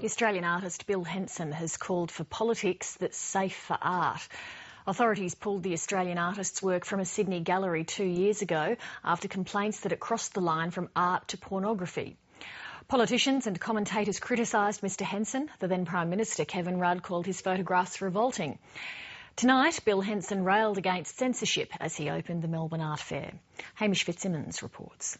The Australian artist Bill Henson has called for politics that's safe for art. Authorities pulled the Australian artist's work from a Sydney gallery 2 years ago after complaints that it crossed the line from art to pornography. Politicians and commentators criticised Mr Henson. The then Prime Minister Kevin Rudd called his photographs revolting. Tonight, Bill Henson railed against censorship as he opened the Melbourne Art Fair. Hamish Fitzsimmons reports.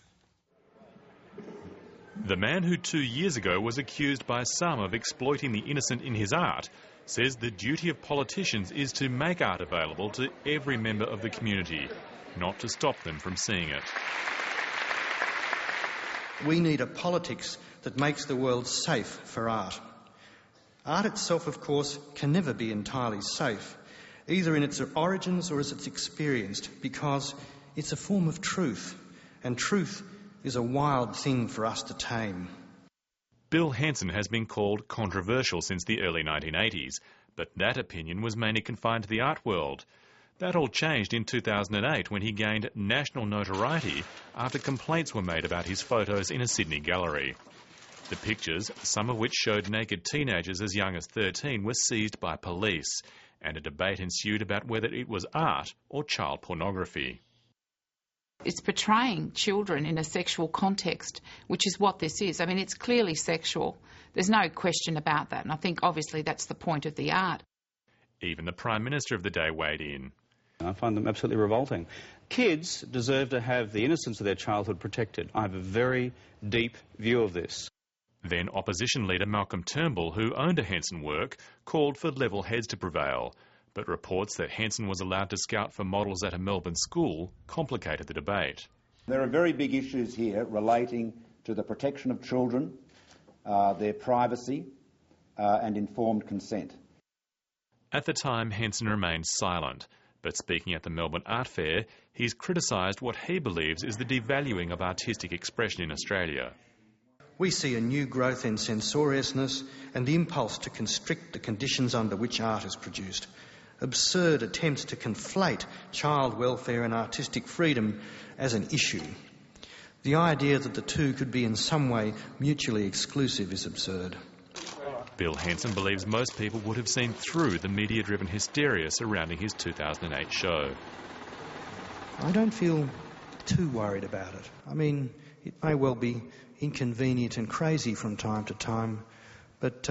The man who 2 years ago was accused by some of exploiting the innocent in his art says the duty of politicians is to make art available to every member of the community, not to stop them from seeing it. We need a politics that makes the world safe for art. Art itself, of course, can never be entirely safe, either in its origins or as it's experienced, because it's a form of truth, and truth is a wild thing for us to tame. Bill Henson has been called controversial since the early 1980s, but that opinion was mainly confined to the art world. That all changed in 2008 when he gained national notoriety after complaints were made about his photos in a Sydney gallery. The pictures, some of which showed naked teenagers as young as 13, were seized by police, and a debate ensued about whether it was art or child pornography. It's portraying children in a sexual context, which is what this is. I mean, it's clearly sexual. There's no question about that, and I think obviously that's the point of the art. Even the Prime Minister of the day weighed in. I find them absolutely revolting. Kids deserve to have the innocence of their childhood protected. I have a very deep view of this. Then opposition leader Malcolm Turnbull, who owned a Henson work, called for level heads to prevail. But reports that Henson was allowed to scout for models at a Melbourne school complicated the debate. There are very big issues here relating to the protection of children, their privacy and informed consent. At the time, Henson remained silent, but speaking at the Melbourne Art Fair, he's criticised what he believes is the devaluing of artistic expression in Australia. We see a new growth in censoriousness and the impulse to constrict the conditions under which art is produced. Absurd attempts to conflate child welfare and artistic freedom as an issue. The idea that the two could be in some way mutually exclusive is absurd. Bill Henson believes most people would have seen through the media-driven hysteria surrounding his 2008 show. I don't feel too worried about it. I mean, it may well be inconvenient and crazy from time to time, but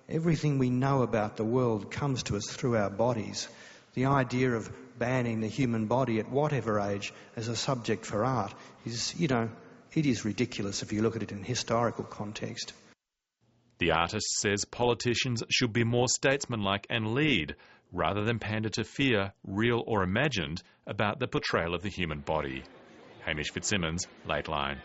everything we know about the world comes to us through our bodies. The idea of banning the human body at whatever age as a subject for art is, it is ridiculous if you look at it in historical context. The artist says politicians should be more statesmanlike and lead, rather than pander to fear, real or imagined, about the portrayal of the human body. Hamish Fitzsimmons, Late Line.